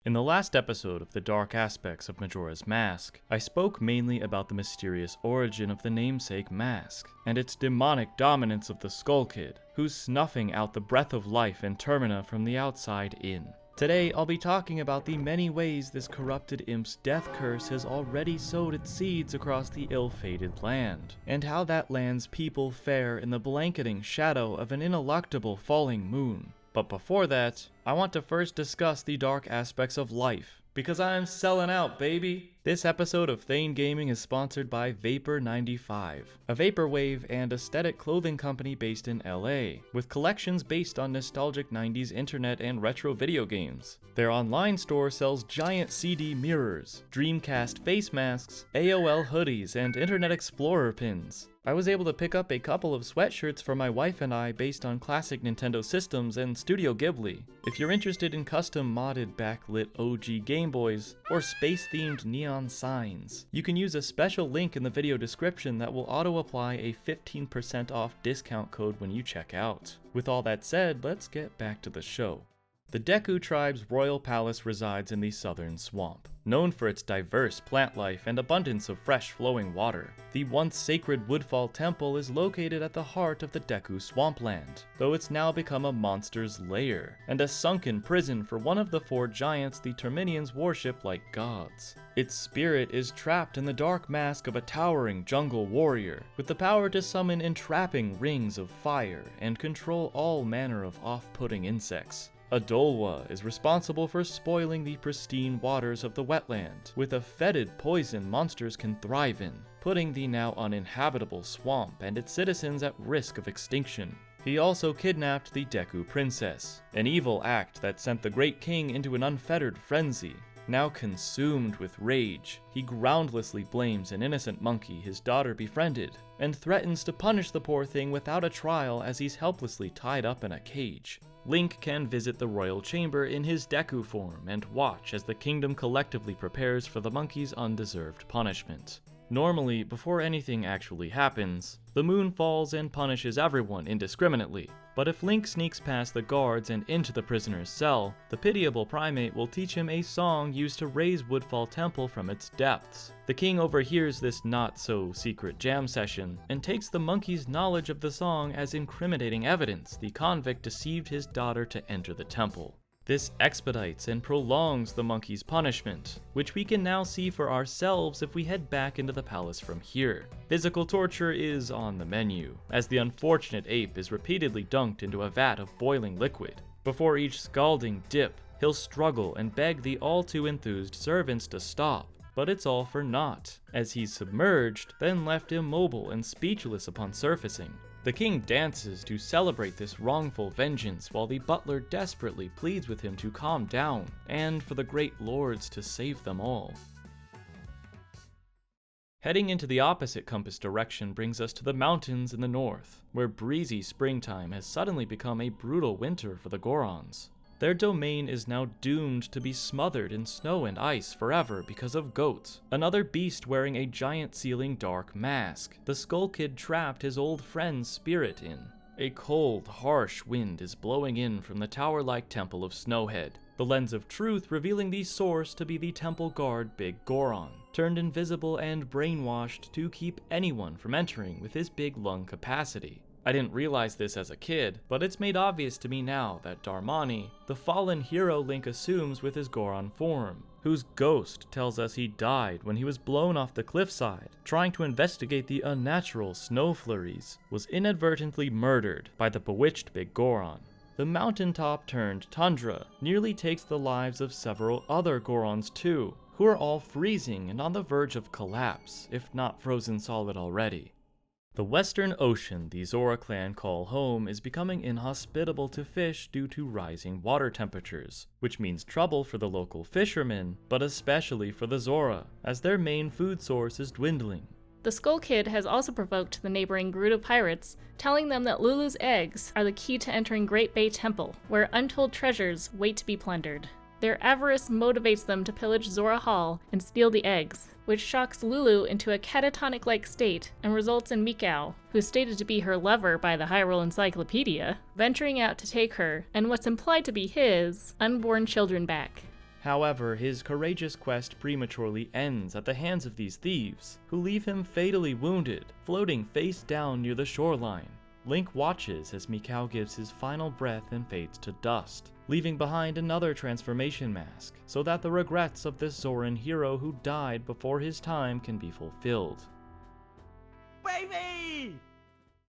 In the last episode of the dark aspects of Majora's Mask, I spoke mainly about the mysterious origin of the namesake mask, and its demonic dominance of the Skull Kid, who's snuffing out the breath of life in Termina from the outside in. Today, I'll be talking about the many ways this corrupted imp's death curse has already sowed its seeds across the ill-fated land, and how that land's people fare in the blanketing shadow of an ineluctable falling moon. But before that, I want to first discuss the dark aspects of life, because I'm selling out, baby! This episode of Thane Gaming is sponsored by Vapor95, a vaporwave and aesthetic clothing company based in LA, with collections based on nostalgic 90s internet and retro video games. Their online store sells giant CD mirrors, Dreamcast face masks, AOL hoodies, and Internet Explorer pins. I was able to pick up a couple of sweatshirts for my wife and I based on classic Nintendo systems and Studio Ghibli. If you're interested in custom modded backlit OG Game Boys, or space-themed neon signs, you can use a special link in the video description that will auto-apply a 15% off discount code when you check out. With all that said, let's get back to the show. The Deku tribe's royal palace resides in the southern swamp. Known for its diverse plant life and abundance of fresh flowing water, the once sacred Woodfall Temple is located at the heart of the Deku swampland, though it's now become a monster's lair, and a sunken prison for one of the four giants the Terminians worship like gods. Its spirit is trapped in the dark mask of a towering jungle warrior, with the power to summon entrapping rings of fire and control all manner of off-putting insects. Adolwa is responsible for spoiling the pristine waters of the wetland with a fetid poison monsters can thrive in, putting the now uninhabitable swamp and its citizens at risk of extinction. He also kidnapped the Deku princess, an evil act that sent the great king into an unfettered frenzy. Now consumed with rage, he groundlessly blames an innocent monkey his daughter befriended, and threatens to punish the poor thing without a trial as he's helplessly tied up in a cage. Link can visit the royal chamber in his Deku form and watch as the kingdom collectively prepares for the monkey's undeserved punishment. Normally, before anything actually happens, the moon falls and punishes everyone indiscriminately, but if Link sneaks past the guards and into the prisoner's cell, the pitiable primate will teach him a song used to raise Woodfall Temple from its depths. The king overhears this not-so-secret jam session, and takes the monkey's knowledge of the song as incriminating evidence the convict deceived his daughter to enter the temple. This expedites and prolongs the monkey's punishment, which we can now see for ourselves if we head back into the palace from here. Physical torture is on the menu, as the unfortunate ape is repeatedly dunked into a vat of boiling liquid. Before each scalding dip, he'll struggle and beg the all-too-enthused servants to stop, but it's all for naught, as he's submerged, then left immobile and speechless upon surfacing. The king dances to celebrate this wrongful vengeance while the butler desperately pleads with him to calm down and for the great lords to save them all. Heading into the opposite compass direction brings us to the mountains in the north, where breezy springtime has suddenly become a brutal winter for the Gorons. Their domain is now doomed to be smothered in snow and ice forever because of Goat, another beast wearing a giant-sealing dark mask the Skull Kid trapped his old friend's spirit in. A cold, harsh wind is blowing in from the tower-like temple of Snowhead, the lens of truth revealing the source to be the temple guard Big Goron, turned invisible and brainwashed to keep anyone from entering with his big lung capacity. I didn't realize this as a kid, but it's made obvious to me now that Darmani, the fallen hero Link assumes with his Goron form, whose ghost tells us he died when he was blown off the cliffside, trying to investigate the unnatural snow flurries, was inadvertently murdered by the bewitched Big Goron. The mountaintop turned tundra nearly takes the lives of several other Gorons too, who are all freezing and on the verge of collapse, if not frozen solid already. The western ocean the Zora clan call home is becoming inhospitable to fish due to rising water temperatures, which means trouble for the local fishermen, but especially for the Zora, as their main food source is dwindling. The Skull Kid has also provoked the neighboring Gerudo pirates, telling them that Lulu's eggs are the key to entering Great Bay Temple, where untold treasures wait to be plundered. Their avarice motivates them to pillage Zora Hall and steal the eggs, which shocks Lulu into a catatonic-like state and results in Mikau, who's stated to be her lover by the Hyrule Encyclopedia, venturing out to take her, and what's implied to be his, unborn children back. However, his courageous quest prematurely ends at the hands of these thieves, who leave him fatally wounded, floating face down near the shoreline. Link watches as Mikau gives his final breath and fades to dust, leaving behind another transformation mask, so that the regrets of this Zoran hero who died before his time can be fulfilled. Baby!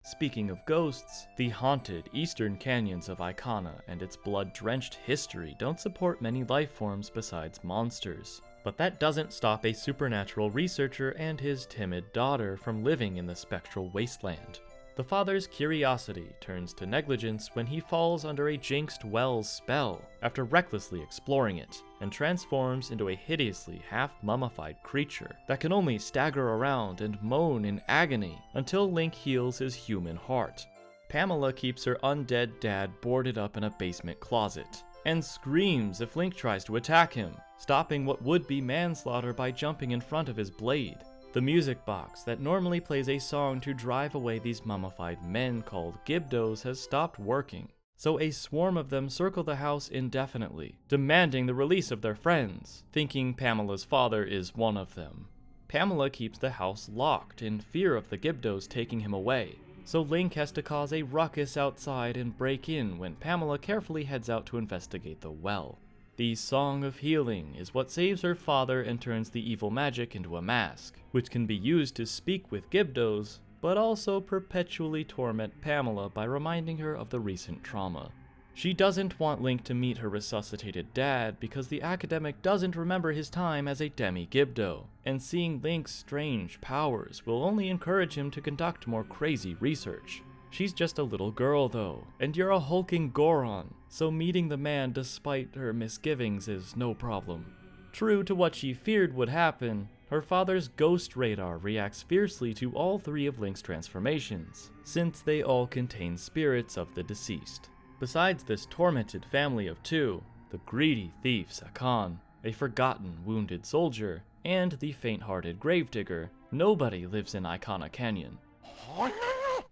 Speaking of ghosts, the haunted eastern canyons of Ikana and its blood-drenched history don't support many life forms besides monsters. But that doesn't stop a supernatural researcher and his timid daughter from living in the spectral wasteland. The father's curiosity turns to negligence when he falls under a jinxed well's spell after recklessly exploring it, and transforms into a hideously half-mummified creature that can only stagger around and moan in agony until Link heals his human heart. Pamela keeps her undead dad boarded up in a basement closet, and screams if Link tries to attack him, stopping what would be manslaughter by jumping in front of his blade. The music box that normally plays a song to drive away these mummified men called Gibdos has stopped working, so a swarm of them circle the house indefinitely, demanding the release of their friends, thinking Pamela's father is one of them. Pamela keeps the house locked in fear of the Gibdos taking him away, so Link has to cause a ruckus outside and break in when Pamela carefully heads out to investigate the well. The Song of Healing is what saves her father and turns the evil magic into a mask, which can be used to speak with Gibdos, but also perpetually torment Pamela by reminding her of the recent trauma. She doesn't want Link to meet her resuscitated dad because the academic doesn't remember his time as a demi-Gibdo, and seeing Link's strange powers will only encourage him to conduct more crazy research. She's just a little girl though, and you're a hulking Goron, so meeting the man despite her misgivings is no problem. True to what she feared would happen, her father's ghost radar reacts fiercely to all three of Link's transformations, since they all contain spirits of the deceased. Besides this tormented family of two, the greedy thief Sakan, a forgotten wounded soldier, and the faint-hearted gravedigger, nobody lives in Ikana Canyon.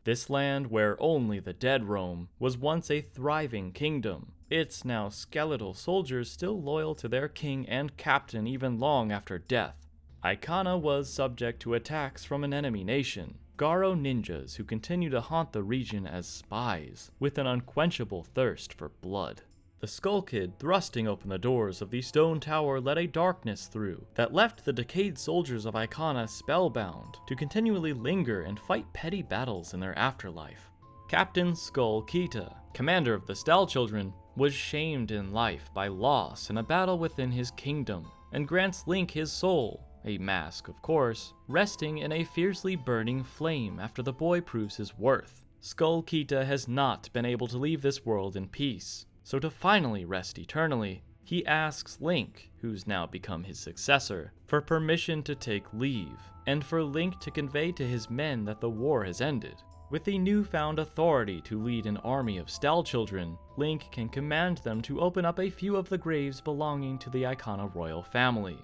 This land, where only the dead roam, was once a thriving kingdom. It's now skeletal soldiers still loyal to their king and captain even long after death. Ikana was subject to attacks from an enemy nation, Garo ninjas who continue to haunt the region as spies, with an unquenchable thirst for blood. The Skull Kid thrusting open the doors of the stone tower let a darkness through that left the decayed soldiers of Ikana spellbound to continually linger and fight petty battles in their afterlife. Captain Skull Kita, commander of the Stell Children, was shamed in life by loss in a battle within his kingdom, and grants Link his soul, a mask of course, resting in a fiercely burning flame after the boy proves his worth. Skull Kita has not been able to leave this world in peace, so to finally rest eternally, he asks Link, who's now become his successor, for permission to take leave, and for Link to convey to his men that the war has ended. With the newfound authority to lead an army of Stell Children, Link can command them to open up a few of the graves belonging to the Ikana royal family.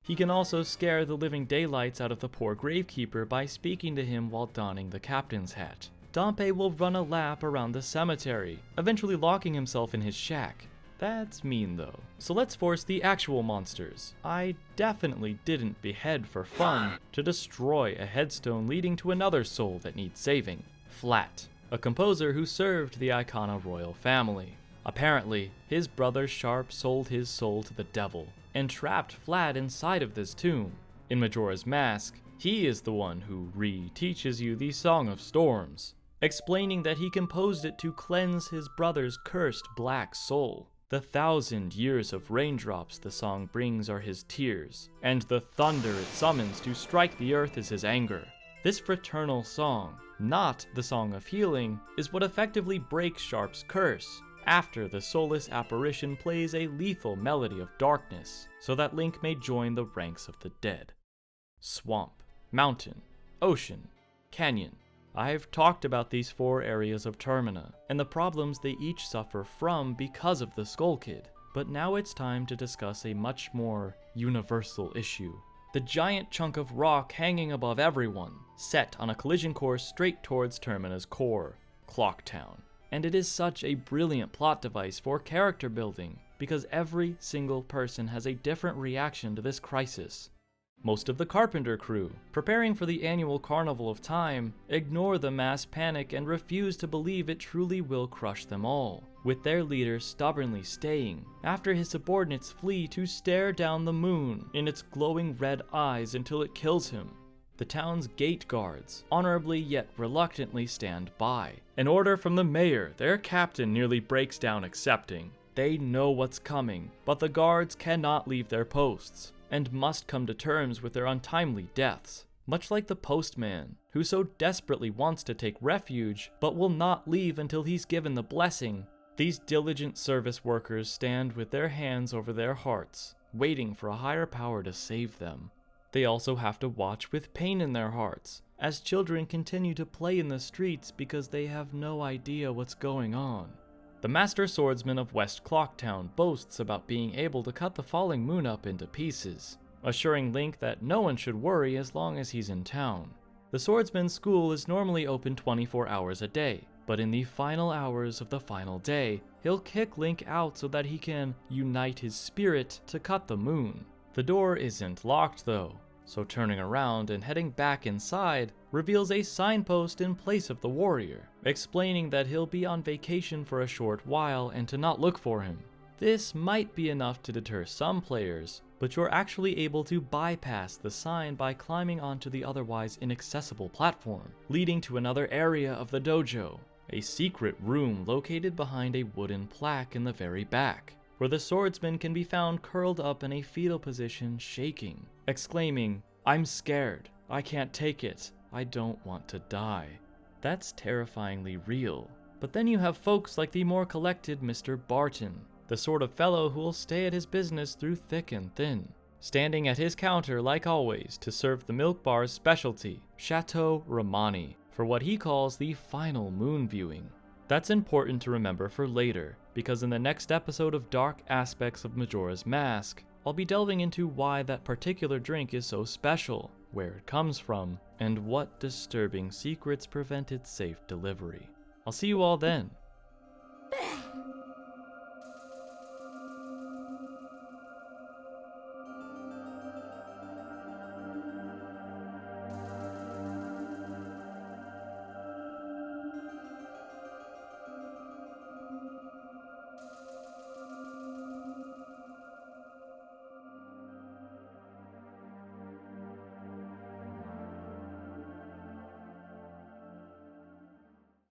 He can also scare the living daylights out of the poor gravekeeper by speaking to him while donning the captain's hat. Dompe will run a lap around the cemetery, eventually locking himself in his shack. That's mean though. So let's force the actual monsters. I definitely didn't behead for fun to destroy a headstone leading to another soul that needs saving. Flat, a composer who served the Ikana royal family. Apparently, his brother Sharp sold his soul to the devil and trapped Flat inside of this tomb. In Majora's Mask, he is the one who re-teaches you the Song of Storms, explaining that he composed it to cleanse his brother's cursed black soul. The 1,000 years of raindrops the song brings are his tears, and the thunder it summons to strike the earth is his anger. This fraternal song, not the Song of Healing, is what effectively breaks Sharp's curse, after the soulless apparition plays a lethal melody of darkness, so that Link may join the ranks of the dead. Swamp, mountain, ocean, canyon. I've talked about these 4 areas of Termina, and the problems they each suffer from because of the Skull Kid, but now it's time to discuss a much more universal issue. The giant chunk of rock hanging above everyone, set on a collision course straight towards Termina's core, Clocktown. And it is such a brilliant plot device for character building, because every single person has a different reaction to this crisis. Most of the carpenter crew, preparing for the annual Carnival of Time, ignore the mass panic and refuse to believe it truly will crush them all, with their leader stubbornly staying, after his subordinates flee to stare down the moon in its glowing red eyes until it kills him. The town's gate guards, honorably yet reluctantly, stand by. An order from the mayor their captain nearly breaks down accepting. They know what's coming, but the guards cannot leave their posts, and must come to terms with their untimely deaths. Much like the postman, who so desperately wants to take refuge, but will not leave until he's given the blessing, these diligent service workers stand with their hands over their hearts, waiting for a higher power to save them. They also have to watch with pain in their hearts, as children continue to play in the streets because they have no idea what's going on. The Master Swordsman of West Clocktown boasts about being able to cut the falling moon up into pieces, assuring Link that no one should worry as long as he's in town. The Swordsman's School is normally open 24 hours a day, but in the final hours of the final day, he'll kick Link out so that he can unite his spirit to cut the moon. The door isn't locked though, so turning around and heading back inside reveals a signpost in place of the warrior, explaining that he'll be on vacation for a short while and to not look for him. This might be enough to deter some players, but you're actually able to bypass the sign by climbing onto the otherwise inaccessible platform, leading to another area of the dojo, a secret room located behind a wooden plaque in the very back, where the swordsman can be found curled up in a fetal position, shaking, exclaiming, "I'm scared, I can't take it, I don't want to die." That's terrifyingly real. But then you have folks like the more collected Mr. Barton, the sort of fellow who'll stay at his business through thick and thin, standing at his counter like always to serve the milk bar's specialty, Chateau Ramani, for what he calls the final moon viewing. That's important to remember for later, because in the next episode of Dark Aspects of Majora's Mask, I'll be delving into why that particular drink is so special, where it comes from, and what disturbing secrets prevent its safe delivery. I'll see you all then.